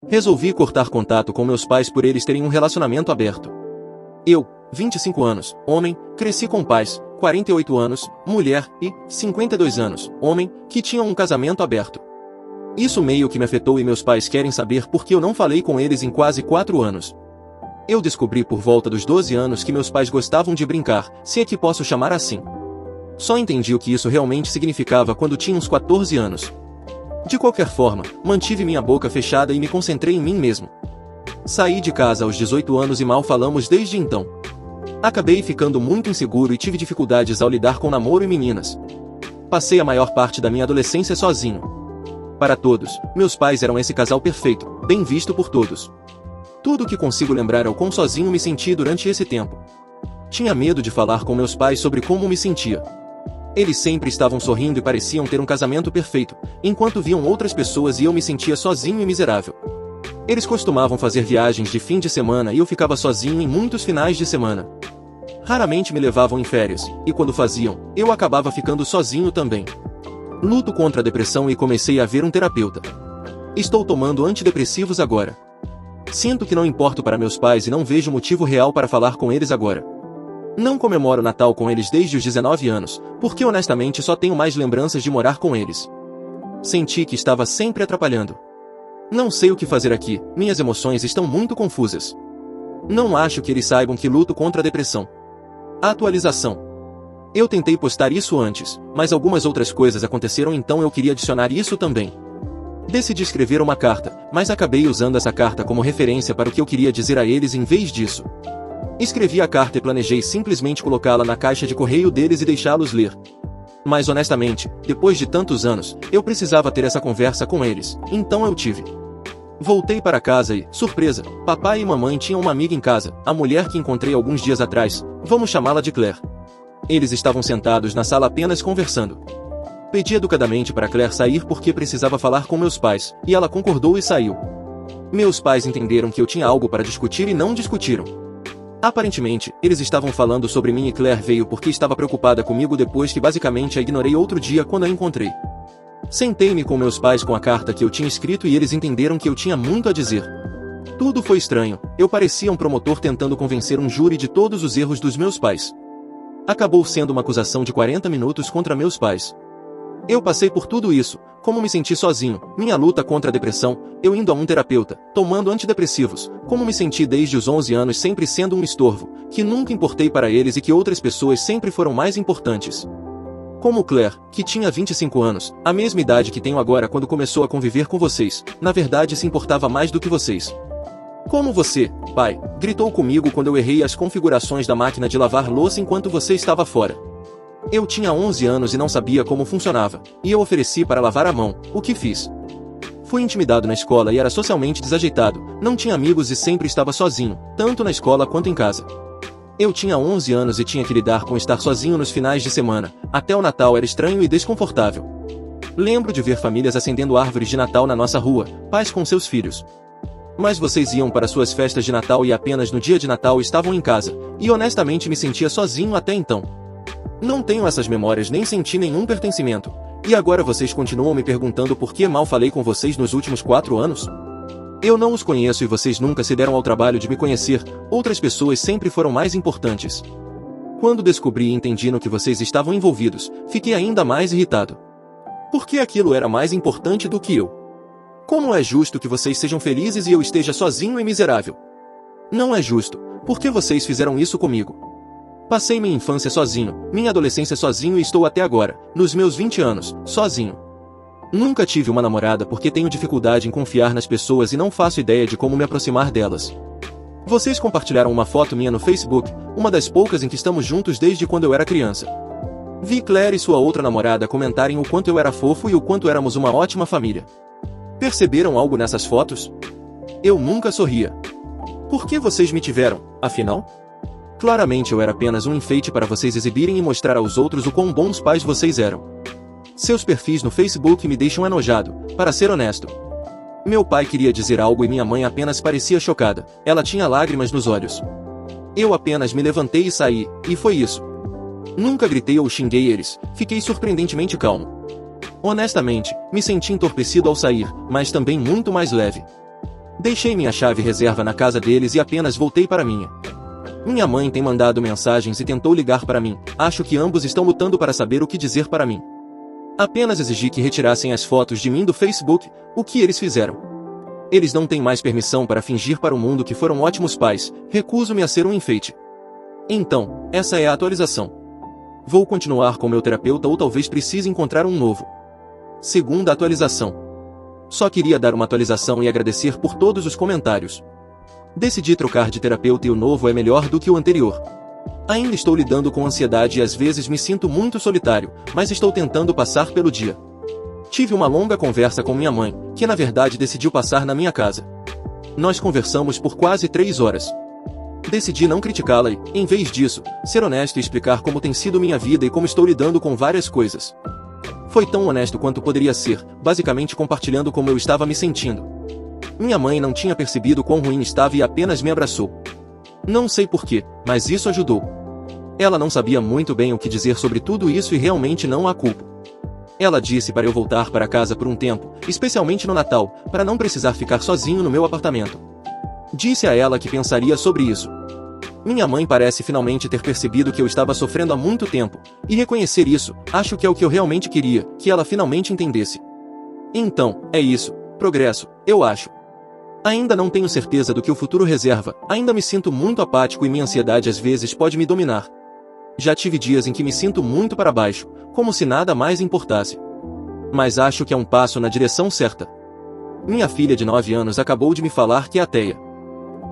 Resolvi cortar contato com meus pais por eles terem um relacionamento aberto. Eu, 25 anos, homem, cresci com pais, 48 anos, mulher, e 52 anos, homem, que tinham um casamento aberto. Isso meio que me afetou e meus pais querem saber por que eu não falei com eles em quase 4 anos. Eu descobri por volta dos 12 anos que meus pais gostavam de brincar, se é que posso chamar assim. Só entendi o que isso realmente significava quando tinha uns 14 anos. De qualquer forma, mantive minha boca fechada e me concentrei em mim mesmo. Saí de casa aos 18 anos e mal falamos desde então. Acabei ficando muito inseguro e tive dificuldades ao lidar com namoro e meninas. Passei a maior parte da minha adolescência sozinho. Para todos, meus pais eram esse casal perfeito, bem visto por todos. Tudo o que consigo lembrar é o quão sozinho me senti durante esse tempo. Tinha medo de falar com meus pais sobre como me sentia. Eles sempre estavam sorrindo e pareciam ter um casamento perfeito, enquanto viam outras pessoas e eu me sentia sozinho e miserável. Eles costumavam fazer viagens de fim de semana e eu ficava sozinho em muitos finais de semana. Raramente me levavam em férias, e quando faziam, eu acabava ficando sozinho também. Luto contra a depressão e comecei a ver um terapeuta. Estou tomando antidepressivos agora. Sinto que não importo para meus pais e não vejo motivo real para falar com eles agora. Não comemoro Natal com eles desde os 19 anos, porque honestamente só tenho mais lembranças de morar com eles. Senti que estava sempre atrapalhando. Não sei o que fazer aqui, minhas emoções estão muito confusas. Não acho que eles saibam que luto contra a depressão. Atualização. Eu tentei postar isso antes, mas algumas outras coisas aconteceram, então eu queria adicionar isso também. Decidi escrever uma carta, mas acabei usando essa carta como referência para o que eu queria dizer a eles em vez disso. Escrevi a carta e planejei simplesmente colocá-la na caixa de correio deles e deixá-los ler. Mas honestamente, depois de tantos anos, eu precisava ter essa conversa com eles, então eu tive. Voltei para casa e, surpresa, papai e mamãe tinham uma amiga em casa, a mulher que encontrei alguns dias atrás, vamos chamá-la de Claire. Eles estavam sentados na sala apenas conversando. Pedi educadamente para Claire sair porque precisava falar com meus pais, e ela concordou e saiu. Meus pais entenderam que eu tinha algo para discutir e não discutiram. Aparentemente, eles estavam falando sobre mim e Claire veio porque estava preocupada comigo depois que basicamente a ignorei outro dia quando a encontrei. Sentei-me com meus pais com a carta que eu tinha escrito e eles entenderam que eu tinha muito a dizer. Tudo foi estranho, eu parecia um promotor tentando convencer um júri de todos os erros dos meus pais. Acabou sendo uma acusação de 40 minutos contra meus pais. Eu passei por tudo isso, como me senti sozinho, minha luta contra a depressão, eu indo a um terapeuta, tomando antidepressivos, como me senti desde os 11 anos sempre sendo um estorvo, que nunca importei para eles e que outras pessoas sempre foram mais importantes. Como Claire, que tinha 25 anos, a mesma idade que tenho agora quando começou a conviver com vocês, na verdade se importava mais do que vocês. Como você, pai, gritou comigo quando eu errei as configurações da máquina de lavar louça enquanto você estava fora. Eu tinha 11 anos e não sabia como funcionava, e eu ofereci para lavar a mão, o que fiz. Fui intimidado na escola e era socialmente desajeitado, não tinha amigos e sempre estava sozinho, tanto na escola quanto em casa. Eu tinha 11 anos e tinha que lidar com estar sozinho nos finais de semana, até o Natal era estranho e desconfortável. Lembro de ver famílias acendendo árvores de Natal na nossa rua, pais com seus filhos. Mas vocês iam para suas festas de Natal e apenas no dia de Natal estavam em casa, e honestamente me sentia sozinho até então. Não tenho essas memórias nem senti nenhum pertencimento, e agora vocês continuam me perguntando por que mal falei com vocês nos últimos 4 anos? Eu não os conheço e vocês nunca se deram ao trabalho de me conhecer, outras pessoas sempre foram mais importantes. Quando descobri e entendi no que vocês estavam envolvidos, fiquei ainda mais irritado. Por que aquilo era mais importante do que eu? Como é justo que vocês sejam felizes e eu esteja sozinho e miserável? Não é justo, por que vocês fizeram isso comigo? Passei minha infância sozinho, minha adolescência sozinho e estou até agora, nos meus 20 anos, sozinho. Nunca tive uma namorada porque tenho dificuldade em confiar nas pessoas e não faço ideia de como me aproximar delas. Vocês compartilharam uma foto minha no Facebook, uma das poucas em que estamos juntos desde quando eu era criança. Vi Claire e sua outra namorada comentarem o quanto eu era fofo e o quanto éramos uma ótima família. Perceberam algo nessas fotos? Eu nunca sorria. Por que vocês me tiveram, afinal? Claramente eu era apenas um enfeite para vocês exibirem e mostrar aos outros o quão bons pais vocês eram. Seus perfis no Facebook me deixam enojado, para ser honesto. Meu pai queria dizer algo e minha mãe apenas parecia chocada, ela tinha lágrimas nos olhos. Eu apenas me levantei e saí, e foi isso. Nunca gritei ou xinguei eles, fiquei surpreendentemente calmo. Honestamente, me senti entorpecido ao sair, mas também muito mais leve. Deixei minha chave reserva na casa deles e apenas voltei para minha. Minha mãe tem mandado mensagens e tentou ligar para mim. Acho que ambos estão lutando para saber o que dizer para mim. Apenas exigi que retirassem as fotos de mim do Facebook, o que eles fizeram. Eles não têm mais permissão para fingir para o mundo que foram ótimos pais, recuso-me a ser um enfeite. Então, essa é a atualização. Vou continuar com meu terapeuta ou talvez precise encontrar um novo. Segunda atualização. Só queria dar uma atualização e agradecer por todos os comentários. Decidi trocar de terapeuta e o novo é melhor do que o anterior. Ainda estou lidando com ansiedade e às vezes me sinto muito solitário, mas estou tentando passar pelo dia. Tive uma longa conversa com minha mãe, que na verdade decidiu passar na minha casa. Nós conversamos por quase 3 horas. Decidi não criticá-la e, em vez disso, ser honesto e explicar como tem sido minha vida e como estou lidando com várias coisas. Foi tão honesto quanto poderia ser, basicamente compartilhando como eu estava me sentindo. Minha mãe não tinha percebido quão ruim estava e apenas me abraçou. Não sei porquê, mas isso ajudou. Ela não sabia muito bem o que dizer sobre tudo isso e realmente não a culpo. Ela disse para eu voltar para casa por um tempo, especialmente no Natal, para não precisar ficar sozinho no meu apartamento. Disse a ela que pensaria sobre isso. Minha mãe parece finalmente ter percebido que eu estava sofrendo há muito tempo, e reconhecer isso, acho que é o que eu realmente queria, que ela finalmente entendesse. Então, é isso, progresso, eu acho. Ainda não tenho certeza do que o futuro reserva, ainda me sinto muito apático e minha ansiedade às vezes pode me dominar. Já tive dias em que me sinto muito para baixo, como se nada mais importasse. Mas acho que é um passo na direção certa. Minha filha de 9 anos acabou de me falar que é ateia.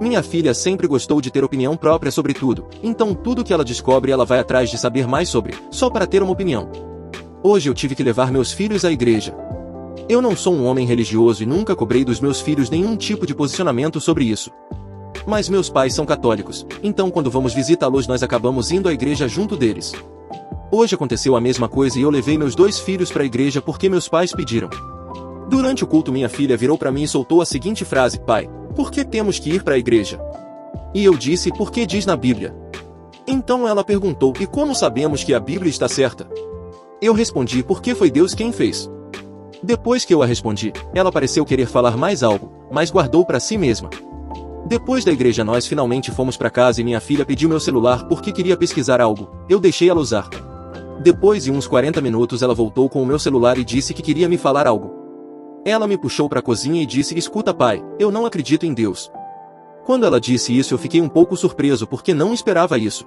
Minha filha sempre gostou de ter opinião própria sobre tudo, então tudo que ela descobre ela vai atrás de saber mais sobre, só para ter uma opinião. Hoje eu tive que levar meus filhos à igreja. Eu não sou um homem religioso e nunca cobrei dos meus filhos nenhum tipo de posicionamento sobre isso. Mas meus pais são católicos, então quando vamos visitá-los nós acabamos indo à igreja junto deles. Hoje aconteceu a mesma coisa e eu levei meus 2 filhos para a igreja porque meus pais pediram. Durante o culto minha filha virou para mim e soltou a seguinte frase: pai, por que temos que ir para a igreja? E eu disse: porque diz na Bíblia. Então ela perguntou: e como sabemos que a Bíblia está certa? Eu respondi: porque foi Deus quem fez. Depois que eu a respondi, ela pareceu querer falar mais algo, mas guardou para si mesma. Depois da igreja nós finalmente fomos para casa e minha filha pediu meu celular porque queria pesquisar algo, eu deixei ela usar. Depois de uns 40 minutos ela voltou com o meu celular e disse que queria me falar algo. Ela me puxou para a cozinha e disse: escuta pai, eu não acredito em Deus. Quando ela disse isso eu fiquei um pouco surpreso porque não esperava isso.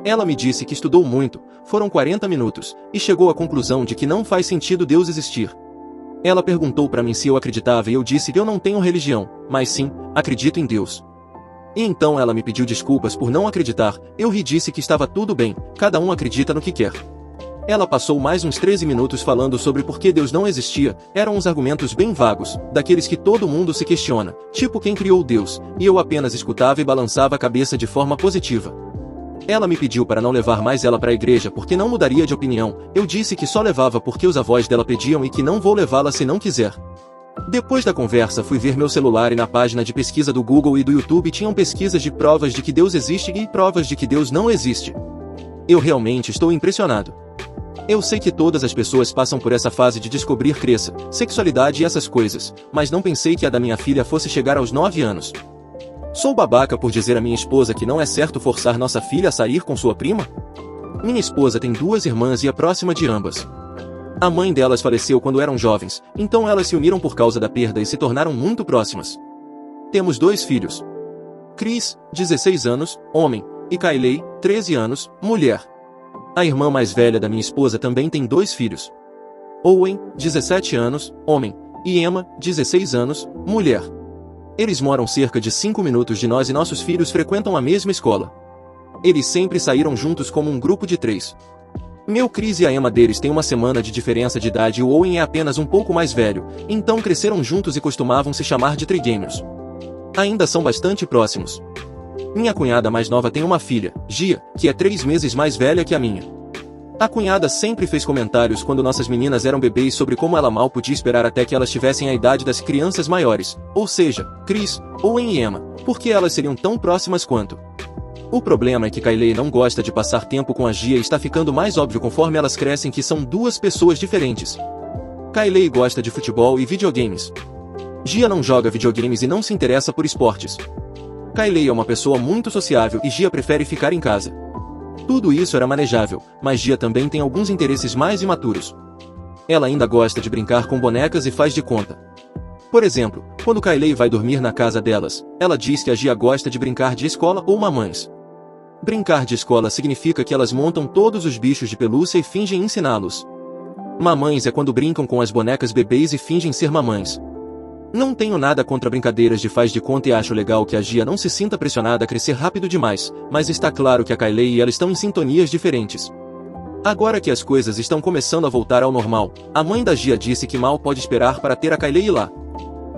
Ela me disse que estudou muito, foram 40 minutos, e chegou à conclusão de que não faz sentido Deus existir. Ela perguntou para mim se eu acreditava e eu disse que eu não tenho religião, mas sim, acredito em Deus. E então ela me pediu desculpas por não acreditar, eu ri e disse que estava tudo bem, cada um acredita no que quer. Ela passou mais uns 13 minutos falando sobre por que Deus não existia, eram uns argumentos bem vagos, daqueles que todo mundo se questiona, tipo quem criou Deus, e eu apenas escutava e balançava a cabeça de forma positiva. Ela me pediu para não levar mais ela para a igreja porque não mudaria de opinião, eu disse que só levava porque os avós dela pediam e que não vou levá-la se não quiser. Depois da conversa fui ver meu celular e na página de pesquisa do Google e do YouTube tinham pesquisas de provas de que Deus existe e provas de que Deus não existe. Eu realmente estou impressionado. Eu sei que todas as pessoas passam por essa fase de descobrir crença, sexualidade e essas coisas, mas não pensei que a da minha filha fosse chegar aos 9 anos. Sou babaca por dizer à minha esposa que não é certo forçar nossa filha a sair com sua prima? Minha esposa tem 2 irmãs e é próxima de ambas. A mãe delas faleceu quando eram jovens, então elas se uniram por causa da perda e se tornaram muito próximas. Temos 2 filhos. Chris, 16 anos, homem, e Kylie, 13 anos, mulher. A irmã mais velha da minha esposa também tem 2 filhos. Owen, 17 anos, homem, e Emma, 16 anos, mulher. Eles moram cerca de 5 minutos de nós e nossos filhos frequentam a mesma escola. Eles sempre saíram juntos como um grupo de 3. Meu Chris e a Emma deles têm uma semana de diferença de idade e o Owen é apenas um pouco mais velho, então cresceram juntos e costumavam se chamar de trigêmeos. Ainda são bastante próximos. Minha cunhada mais nova tem uma filha, Gia, que é 3 meses mais velha que a minha. A cunhada sempre fez comentários quando nossas meninas eram bebês sobre como ela mal podia esperar até que elas tivessem a idade das crianças maiores, ou seja, Chris, Owen e Emma, porque elas seriam tão próximas quanto. O problema é que Kylie não gosta de passar tempo com a Gia e está ficando mais óbvio conforme elas crescem que são 2 pessoas diferentes. Kylie gosta de futebol e videogames. Gia não joga videogames e não se interessa por esportes. Kylie é uma pessoa muito sociável e Gia prefere ficar em casa. Tudo isso era manejável, mas Gia também tem alguns interesses mais imaturos. Ela ainda gosta de brincar com bonecas e faz de conta. Por exemplo, quando Kylie vai dormir na casa delas, ela diz que a Gia gosta de brincar de escola ou mamães. Brincar de escola significa que elas montam todos os bichos de pelúcia e fingem ensiná-los. Mamães é quando brincam com as bonecas bebês e fingem ser mamães. Não tenho nada contra brincadeiras de faz de conta e acho legal que a Gia não se sinta pressionada a crescer rápido demais, mas está claro que a Kylie e ela estão em sintonias diferentes. Agora que as coisas estão começando a voltar ao normal, a mãe da Gia disse que mal pode esperar para ter a Kylie lá.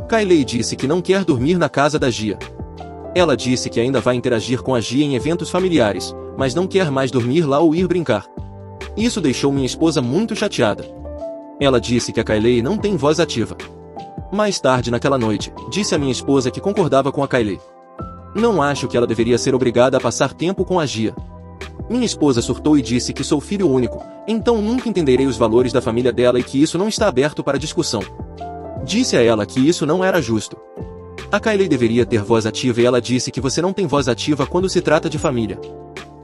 Kylie disse que não quer dormir na casa da Gia. Ela disse que ainda vai interagir com a Gia em eventos familiares, mas não quer mais dormir lá ou ir brincar. Isso deixou minha esposa muito chateada. Ela disse que a Kylie não tem voz ativa. Mais tarde naquela noite, disse a minha esposa que concordava com a Kylie. Não acho que ela deveria ser obrigada a passar tempo com a Gia. Minha esposa surtou e disse que sou filho único, então nunca entenderei os valores da família dela e que isso não está aberto para discussão. Disse a ela que isso não era justo. A Kylie deveria ter voz ativa e ela disse que você não tem voz ativa quando se trata de família.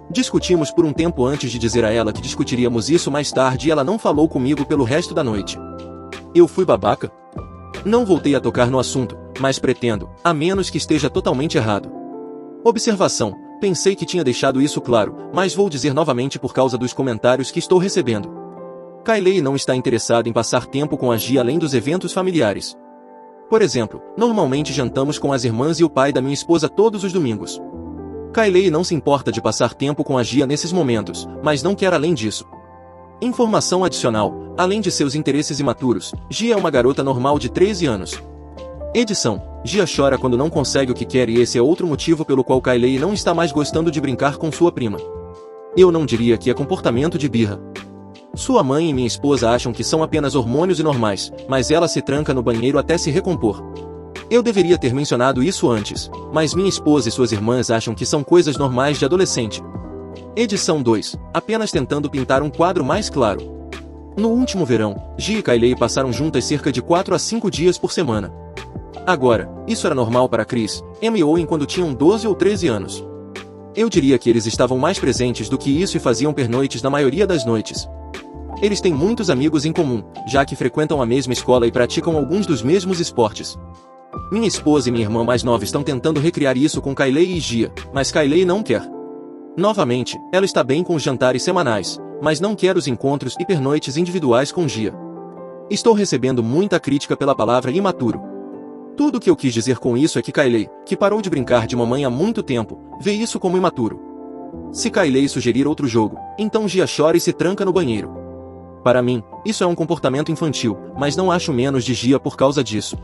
Discutimos por um tempo antes de dizer a ela que discutiríamos isso mais tarde e ela não falou comigo pelo resto da noite. Eu fui babaca? Não voltei a tocar no assunto, mas pretendo, a menos que esteja totalmente errado. Observação: pensei que tinha deixado isso claro, mas vou dizer novamente por causa dos comentários que estou recebendo. Kylie não está interessada em passar tempo com a Gia além dos eventos familiares. Por exemplo, normalmente jantamos com as irmãs e o pai da minha esposa todos os domingos. Kylie não se importa de passar tempo com a Gia nesses momentos, mas não quer além disso. Informação adicional: além de seus interesses imaturos, Gia é uma garota normal de 13 anos. Edição: Gia chora quando não consegue o que quer e esse é outro motivo pelo qual Kylie não está mais gostando de brincar com sua prima. Eu não diria que é comportamento de birra. Sua mãe e minha esposa acham que são apenas hormônios e normais, mas ela se tranca no banheiro até se recompor. Eu deveria ter mencionado isso antes, mas minha esposa e suas irmãs acham que são coisas normais de adolescente. Edição 2, apenas tentando pintar um quadro mais claro. No último verão, Gia e Kylie passaram juntas cerca de 4 a 5 dias por semana. Agora, isso era normal para Chris, Emma e Owen quando tinham 12 ou 13 anos. Eu diria que eles estavam mais presentes do que isso e faziam pernoites na maioria das noites. Eles têm muitos amigos em comum, já que frequentam a mesma escola e praticam alguns dos mesmos esportes. Minha esposa e minha irmã mais nova estão tentando recriar isso com Kylie e Gia, mas Kylie não quer. Novamente, ela está bem com os jantares semanais, mas não quer os encontros e pernoites individuais com Gia. Estou recebendo muita crítica pela palavra imaturo. Tudo o que eu quis dizer com isso é que Kylie, que parou de brincar de mamãe há muito tempo, vê isso como imaturo. Se Kylie sugerir outro jogo, então Gia chora e se tranca no banheiro. Para mim, isso é um comportamento infantil, mas não acho menos de Gia por causa disso.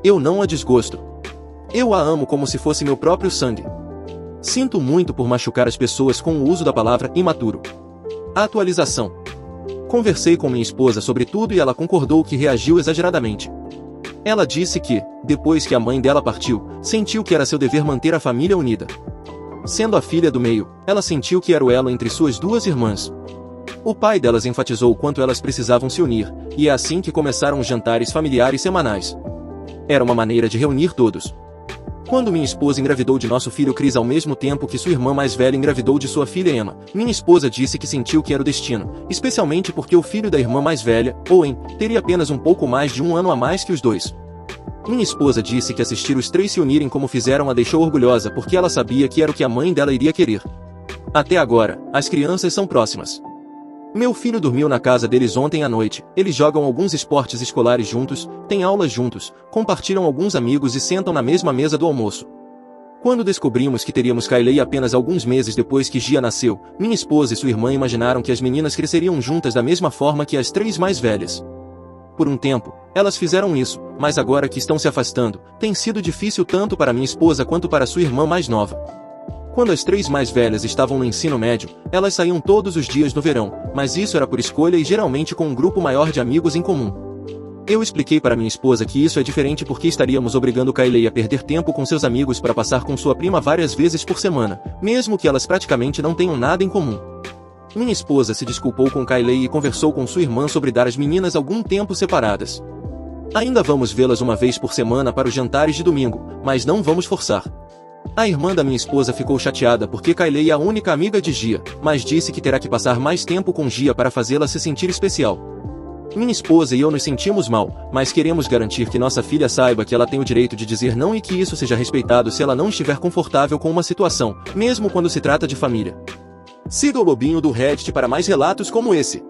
Eu não a desgosto. Eu a amo como se fosse meu próprio sangue. Sinto muito por machucar as pessoas com o uso da palavra imaturo. Atualização. Conversei com minha esposa sobre tudo e ela concordou que reagiu exageradamente. Ela disse que, depois que a mãe dela partiu, sentiu que era seu dever manter a família unida. Sendo a filha do meio, ela sentiu que era o elo entre suas duas irmãs. O pai delas enfatizou o quanto elas precisavam se unir, e é assim que começaram os jantares familiares semanais. Era uma maneira de reunir todos. Quando minha esposa engravidou de nosso filho Chris ao mesmo tempo que sua irmã mais velha engravidou de sua filha Emma, minha esposa disse que sentiu que era o destino, especialmente porque o filho da irmã mais velha, Owen, teria apenas um pouco mais de 1 ano a mais que os dois. Minha esposa disse que assistir os 3 se unirem como fizeram a deixou orgulhosa porque ela sabia que era o que a mãe dela iria querer. Até agora, as crianças são próximas. Meu filho dormiu na casa deles ontem à noite, eles jogam alguns esportes escolares juntos, têm aulas juntos, compartilham alguns amigos e sentam na mesma mesa do almoço. Quando descobrimos que teríamos Kylie apenas alguns meses depois que Gia nasceu, minha esposa e sua irmã imaginaram que as meninas cresceriam juntas da mesma forma que as 3 mais velhas. Por um tempo, elas fizeram isso, mas agora que estão se afastando, tem sido difícil tanto para minha esposa quanto para sua irmã mais nova. Quando as 3 mais velhas estavam no ensino médio, elas saíam todos os dias no verão, mas isso era por escolha e geralmente com um grupo maior de amigos em comum. Eu expliquei para minha esposa que isso é diferente porque estaríamos obrigando Kylie a perder tempo com seus amigos para passar com sua prima várias vezes por semana, mesmo que elas praticamente não tenham nada em comum. Minha esposa se desculpou com Kylie e conversou com sua irmã sobre dar as meninas algum tempo separadas. Ainda vamos vê-las uma vez por semana para os jantares de domingo, mas não vamos forçar. A irmã da minha esposa ficou chateada porque Kylie é a única amiga de Gia, mas disse que terá que passar mais tempo com Gia para fazê-la se sentir especial. Minha esposa e eu nos sentimos mal, mas queremos garantir que nossa filha saiba que ela tem o direito de dizer não e que isso seja respeitado se ela não estiver confortável com uma situação, mesmo quando se trata de família. Siga o Lobinho do Reddit para mais relatos como esse.